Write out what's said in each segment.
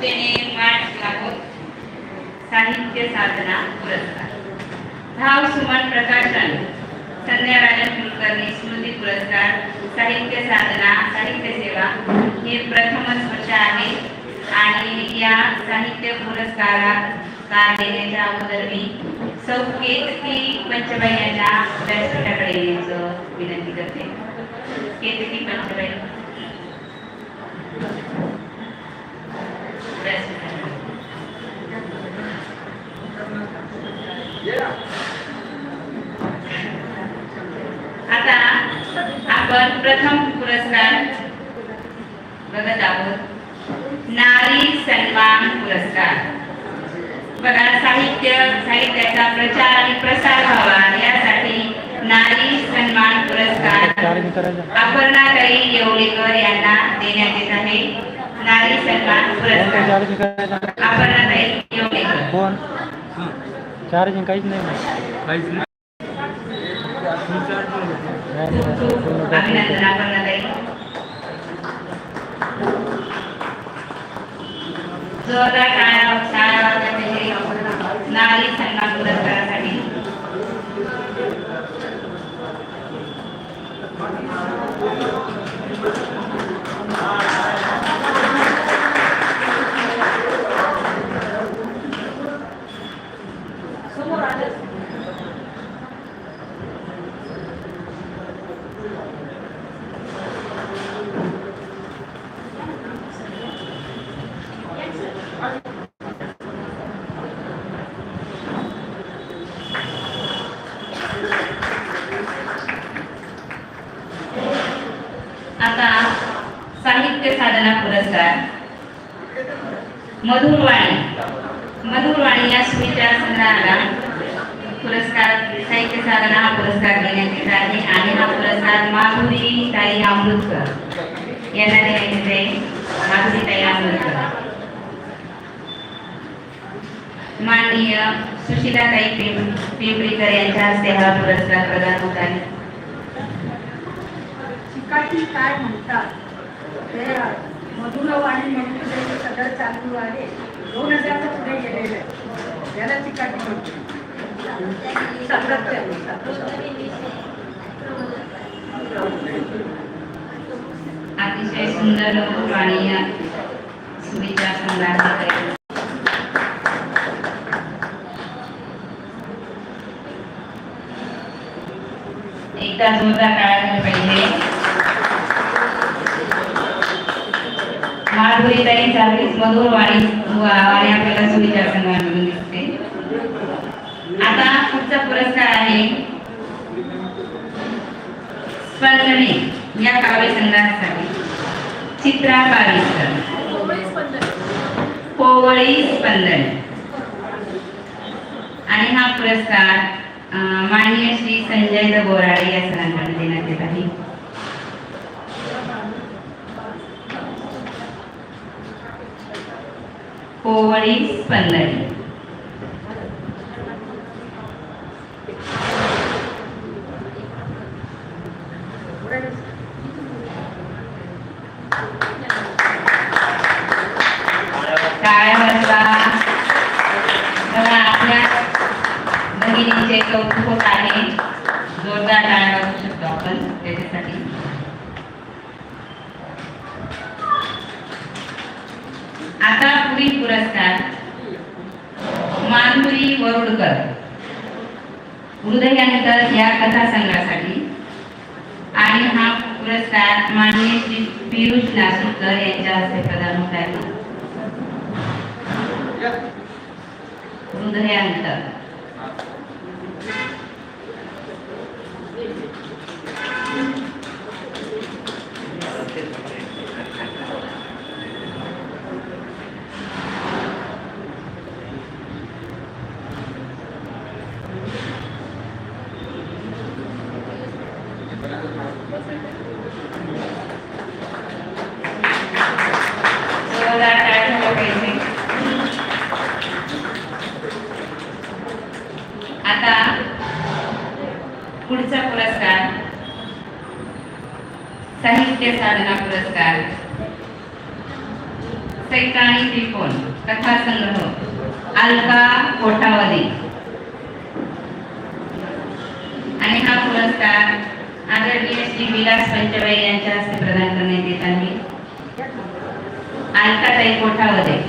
संस्थेने मांडला साहित्य साधना पुरस्कार, भाव सुमन प्रकाशन संध्या राजन कुलकर्णी स्मृती पुरस्कार साहित्य साधना साहित्य सेवा हे प्रथमच वर्ष आहे आणि या साहित्य पुरस्कारात देण्याच्या अगोदर मी सौ केतकी पंचबाई यांना व्यासपीठाकडे येण्याचं विनंती करते. केतकी पंचबाई आता आपण प्रथम पुरस्कार बघत आहोत. नारी सन्मान पुरस्कार. बघा, साहित्याचा प्रचार आणि प्रसार व्हावा यासाठी नारी सन्मान पुरस्कार अपर्णाताई येवलेकर यांना देण्यात येत आहे. नारी सन्मान पुरस्कार अपर्णाताई येवलेकर. कोण चार्जिंग काहीच नाही. अभिनंदन अपर्णाताई. जोरदार टाळ्या नारी सन्मान पुरस्कारासाठी. आता साहित्य साधना पुरस्कार मधुरवाणी या सुविचार संग्रहाला पुरस्कार साहित्य साधना हा पुरस्कार देण्यात येत आहे आणि हा पुरस्कार माधुरी ताई अमृतकर यांना देण्यात येत आहे. माधुरी ताई अमृतकर. माननीय सुशीलाताई पिंपरीकर यांच्या हस्ते हा पुरस्कार प्रदान होत आहे. चिकाटी काय म्हणतात ते मधुरवाणी म्हणून सदर चालू आहे. 2000 पुढे गेलेले याला चिकाटी म्हणतात. अतिशय सुंदर मधुरवाणी या सुविचार संग्रहालय. एकदा जोरदार टाळ्या पाहिजे. माधुरीताई सारखीच मधुरवाणी आपल्याला सुविचार संघामधून दिसते. आता पुढचा पुरस्कार आहे स्पंदने या काव्य संग्रहासाठी चित्रा कावीसकर. कोवळी स्पंदन. आणि हा पुरस्कार माननीय श्री संजय बोराडे या सरांकडे देण्यात येत आहे. कोवळी स्पंदनी. टाळ्या वाजवा. आपल्या भगिनीचे कौतुक होत आहे. जोरदार टाळ्या वाजवू शकतो आपण त्याच्यासाठी. आता पुढील पुरस्कार माधुरी वरुडकर हृदयांतर या कथा संग्रहासाठी आणि हा पुरस्कार माननीय श्री पियुष नाशिककर यांच्या हस्ते प्रदान होत आहे. हृदयांतर. आता पुढचा पुरस्कार साहित्य साधना पुरस्कार सैत्राणी त्रिकोण कथा संग्रह अलका कोठावदे. आणि हा पुरस्कार आदरणीय श्री विलास पंचवाई यांच्या हस्ते प्रदान करण्यात येत आहे. अलकाताई कोठावदे.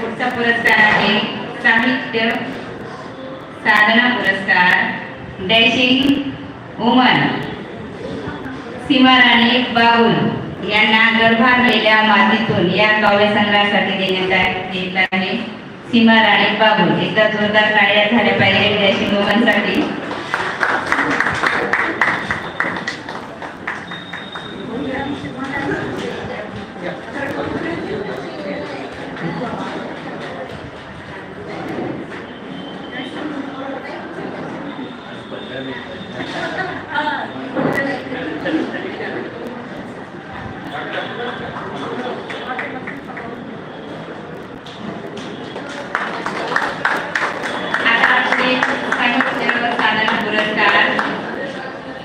पुढचा पुरस्कार आहे साहित्य साधना पुरस्कार डॅशिंग वुमन सीमाराणी बागुल यांना गर्भारलेल्या मातीतून या काव्यसंग्रहासाठी देण्यात येत आहे. सीमाराणी बागुल, एकदा जोरदार टाळ्या झाल्या पाहिजे डॅशिंग वुमन साठी.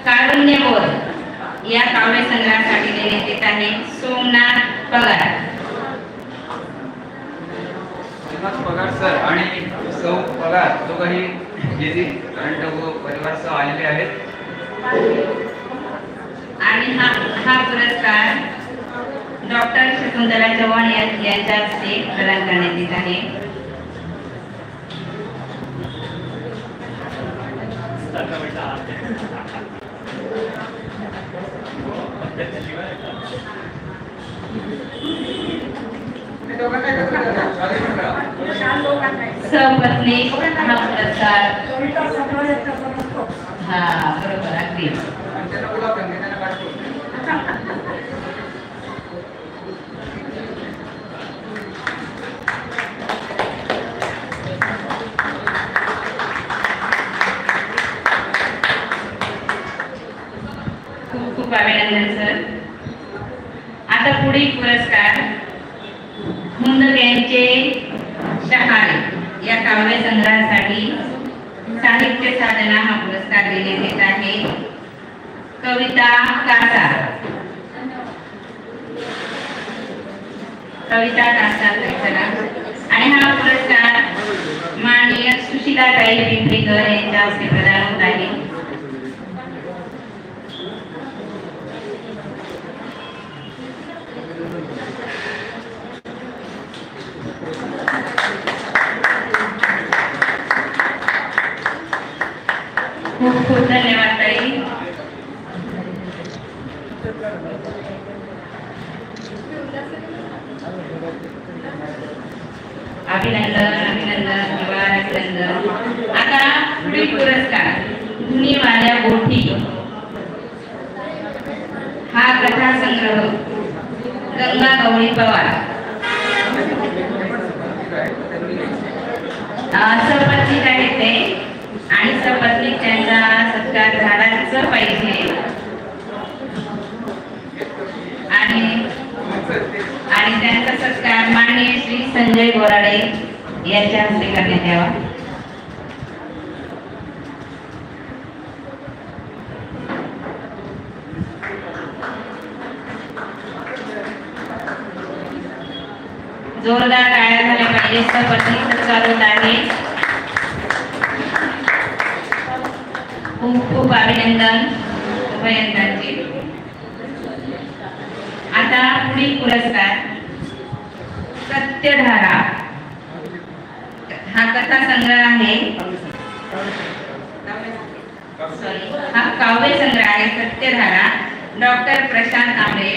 कारुण्यबोध या काव्यसंग्रहासाठी देण्यात येत आहे. सोमनाथ पगार. पगार सर आणि सौ पगार दोघंही गेली करंट व परिवारासह आलेले आहेत. आणि हा पुरस्कार डॉक्टर शकुंतला चव्हाण यांच्या हस्ते प्रदान करण्यात येत आहे. सपत्नी हा पुरस्कार. हा बरोबर अगदी. खूप खूप अभिनंदन सर. आता पुढील पुरस्कार हुंदक यांचे शहारे या काव्य संग्रहासाठी साहित्य साधना हा पुरस्कार देण्यात येत आहे. कविता कासा. कविता कासा. आणि हा पुरस्कार माननीय सुशीलाताई पिंपरीकर यांच्या हस्ते प्रदान होत आहे. खूप खूप धन्यवाद ताई. अभिनंदन अभिनंदन अभिनंदन. आता पुढील पुरस्कार धुनीवाल्या गोठी हा कथा संग्रह गंगा गवळी पवार. सपत्नीक आहेत ते आणि सपत्नीक त्यांचा सत्कार झालाच पाहिजे. आणि त्यांचा सत्कार माननीय श्री संजय बोराडे यांच्या हस्ते करण्यात यावा. जोरदार टाळ्या झाल्या पाहिजे. सपत्नीक सत्कार होत आहे. खूप खूप अभिनंदन उभयंतांचे. आता पुढील पुरस्कार सत्यधारा हा कथा संग्रह आहे. हा काव्य संग्रह आहे सत्यधारा. डॉक्टर प्रशांत आंबे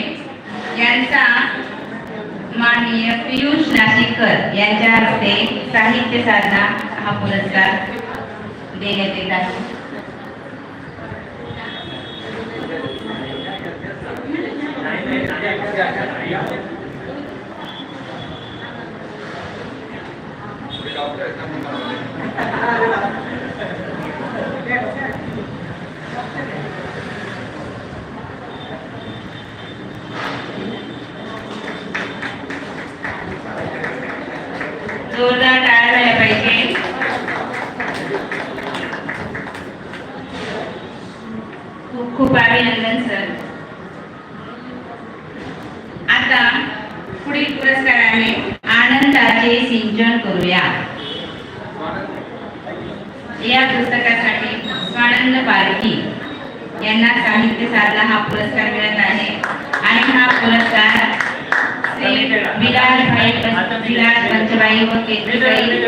यांचा माननीय पियुष नाशिककर यांच्या हस्ते साहित्य साधना हा पुरस्कार देण्यात येत आहे. डॉक्टर जोरदार टाळ्या झाल्या पाहिजे. खूप खूप अभिनंदन सर. आता पुढील पुरस्काराने आनंदाचे सिंचन करूया या पुस्तकासाठी स्वानंद बारकी यांना साहित्य साधना हा पुरस्कार मिळत आहे आणि हा पुरस्कार विलास पंचबाई व केतकीबाई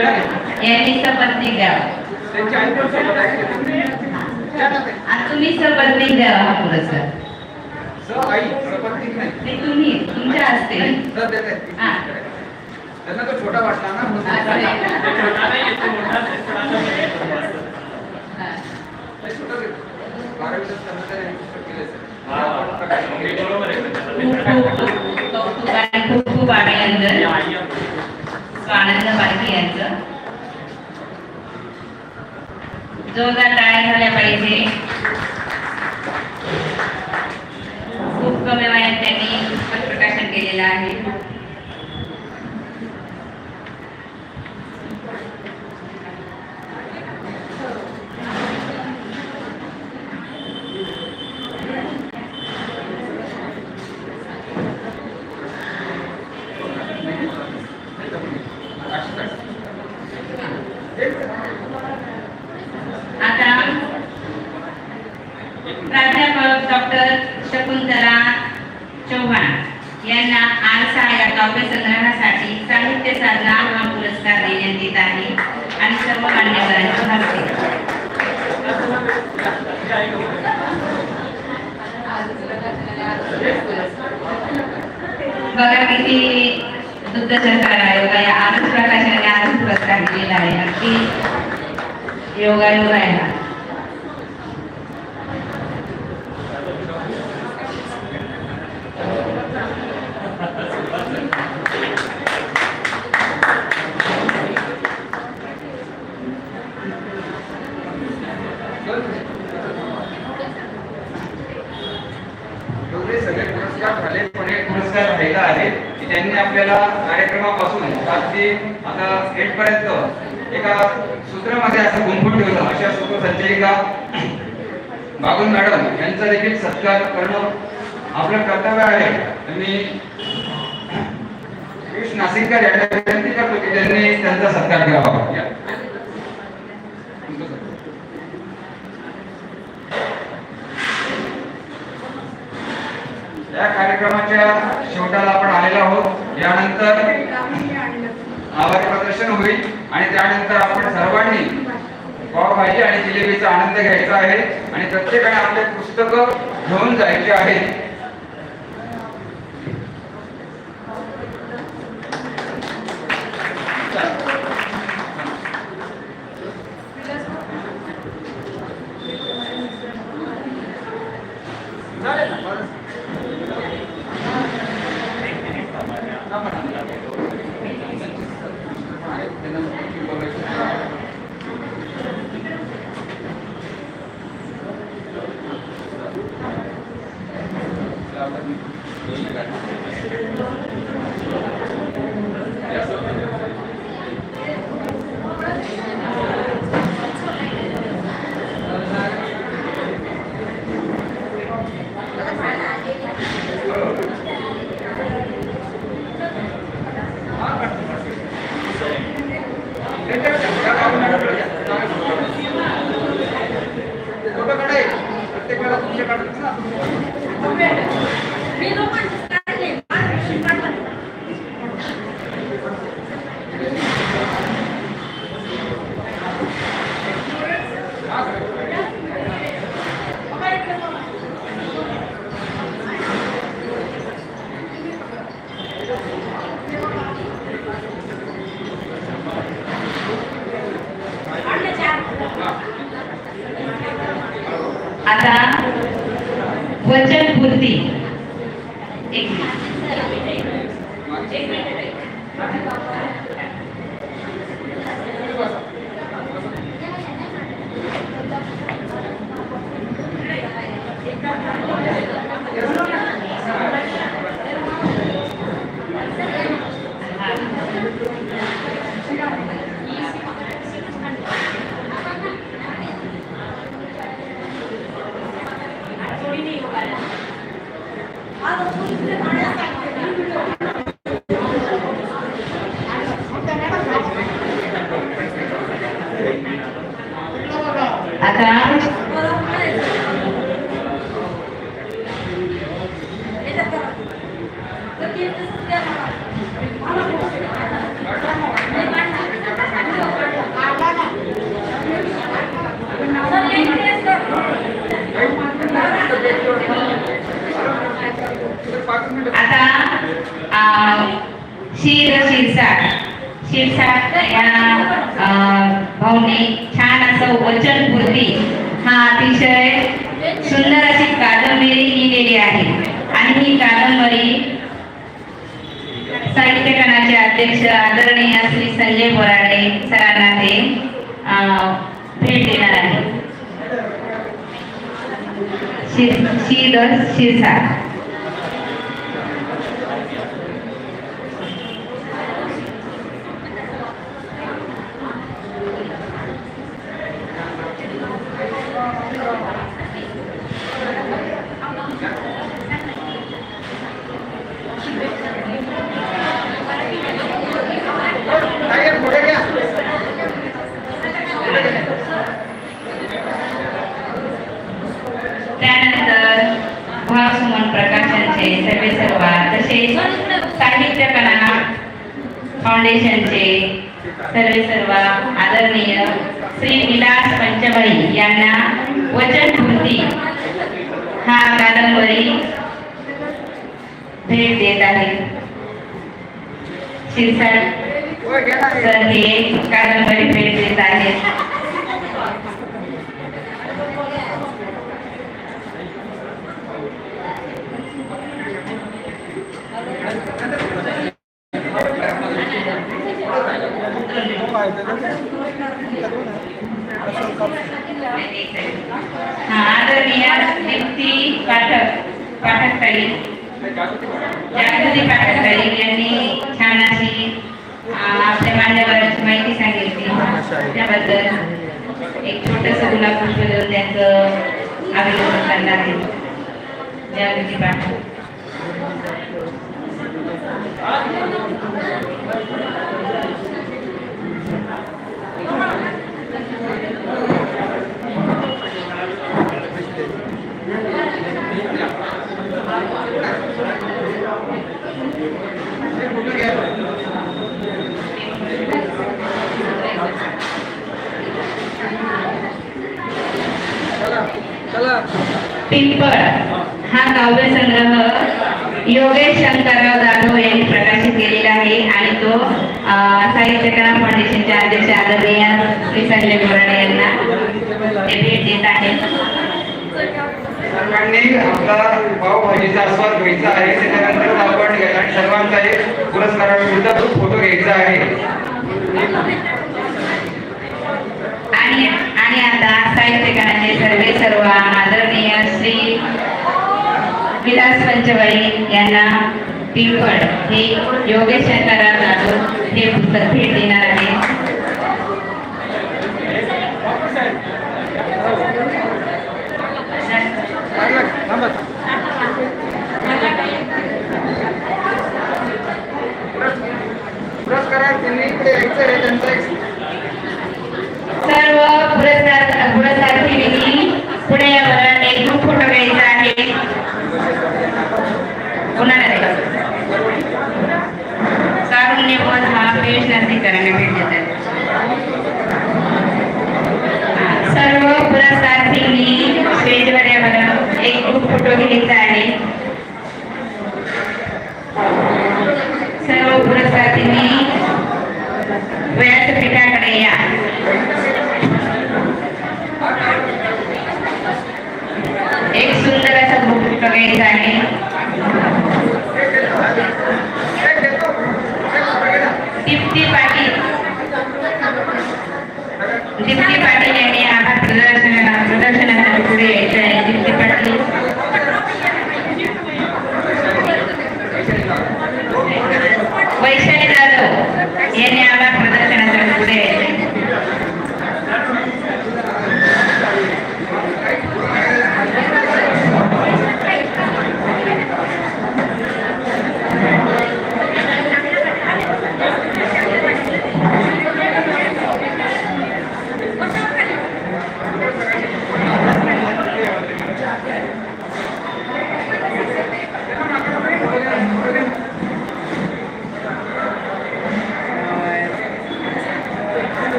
यांनी सपत्नीक द्यावा. तुम्ही सपत्नीक द्यावा हा पुरस्कार. ते तुम्ही तुमच्या हस्ते. हा. त्यांना तो छोटा वाटला ना. खूप खूप अभिनंदन स्वानंद बारकी यांचं. जोरदार टाळ्या झाल्या पाहिजे. खूप कमी वयात त्यांनी पुस्तक प्रकाशन केलेलं आहे. आता प्राध्यापक डॉक्टर शकुंतला चव्हाण यांना आरसा या काव्यसंग्रहासाठी साहित्य साधना हा पुरस्कार देण्यात येत आहे आणि सर्व मान्यवरांच्या हस्ते. बघा किती दुग्ध सहकार आयोग या आनंद प्रकाशनाने आज पुरस्कार दिलेला आहे. अगदी योगायोग आहे हा. एवढे सगळे पुरस्कार झाले पण एक पुरस्कार राहिला आहे की त्यांनी आपल्याला कार्यक्रमापासून अगदी आता एंड पर्यंत एका सूत्रामध्ये असं गुंफून ठेवलं. अशा सूत्रसंचालिका बागुल मॅडम यांचा देखील सत्कार करणं आपलं कर्तव्य आहे. मी पियुष नाशिककर यांना विनंती करतो की त्यांनी त्यांचा सत्कार करावा. या कार्यक्रमाच्या शेवटाला आपण आलेलो आहोत. यानंतर आभार प्रदर्शन होईल आणि त्यानंतर आपण सर्वांनी पावभाजी आणि जिलेबीचा आनंद घ्यायचा आहे आणि प्रत्येकाने आपले पुस्तकं घेऊन जायचे आहेत. आता वचनपूर्ती. एक मिनिट. शिरसाट या भाऊने छान असं वचनपूर्ती हा अतिशय सुंदर अशी कादंबरी लिहिलेली आहे आणि ही कादंबरी साहित्य गणाचे अध्यक्ष आदरणीय श्री संजय बोराडे सरांना ते भेट देणार आहे. शिरसाट त्यानंतर भावसुमन प्रकाशनचे सर्व तसेच साहित्य कला फाउंडेशनचे सर्व आदरणीय श्री विलास पंचबळी यांना वचनपूर्ती हा कादंबरी भेट देत आहे. शिरसाट सर हे कादंबरी भेट देत आहेत. आदरणीय दीप्ती पाठक जागृती पाठक यांनी छान अशी आपल्या मान्यवरांची माहिती सांगितली. त्याबद्दल एक छोटस गुलाबपुष्प देऊन त्यांचं अभिनंदन करणार आहे. जागृती पाठक. पिंपळ हा काव्यसंग्रह योगेश शंकरराव जाधव यांनी प्रकाशित केलेला आहे आणि तो साहित्य कला फाउंडेशनचे अध्यक्ष आदरणीय श्री संजय बोराडे यांना ते भेट देत आहेत. सर्वांनी आपला पावभाजीचा आस्वाद घ्यायचा आहे. त्याच्यानंतर आपण आणि सर्वांचा एक पुरस्काराविरुद्ध फोटो घ्यायचा आहे. आणि आता साहित्य कलाचे सर्व आदरणीय श्री विलास पंचवळी यांना पिंपळ हे योगेश शंकरराव जाधव हे पुस्तक भेट देणार आहे. सर्व पुरस्कारार्थींनी पुढे यावर एक ग्रुप फोटो घ्यायचा आहे. कारुण्यपद हा पेश नंदीकरांना भेट देतात. सर्व पुरस्कारार्थींनी स्टेजवर यावर एक ग्रुप फोटो घ्यायचा आहे. सर्व पुरस्कारार्थींनी व्यासपीठाकडे या. एक सुंदर असा ग्रुप फोटो घ्यायचा आहे. दीप्ती पाटील यांनी आभार प्रदर्शनासाठी पुढे यायचं आहे. दीप्ती पाटील. वैशाली जाधव यांनी आभार प्रदर्शनासाठी पुढे यायचं आहे.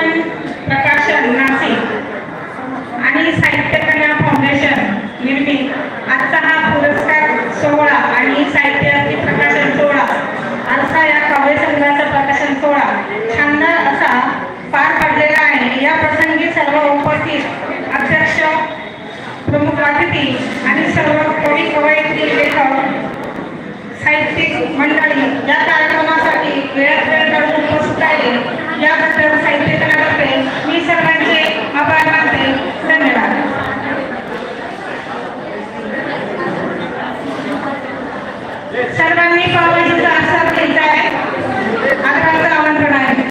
प्रकाशन नाशिक आणि साहित्य कला फाउंडेशन निर्मित आजचा हा पुरस्कार सोहळा आणि साहित्य प्रकाशन सोहळा आजचा या काव्य संघाचा प्रकाशन सोहळा शानदार असा पार पडलेला आहे. या प्रसंगी सर्व उपस्थित अध्यक्ष, प्रमुख अतिथी आणि सर्व कवी कवयित्री, लेखक, साहित्यिक मंडळी या कार्यक्रमासाठी वेळात वेळ काढून उपस्थित आहे. याबद्दल साहित्य कलातर्फे मी सर्वांचे आभार मानते. धन्यवाद. सर्वांनी पावभाजीचा आस्वाद घ्यायचा आहे. आदराचं आमंत्रण आहे.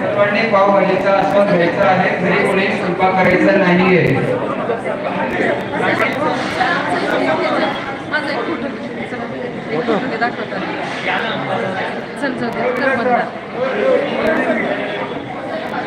सर्वांनी पावभाजीचा आस्वाद घ्यायचा आहे. घरी कोणी स्वयंपाक करायचा नाहीये. फोटो दाखवतात. चल जाऊ दे.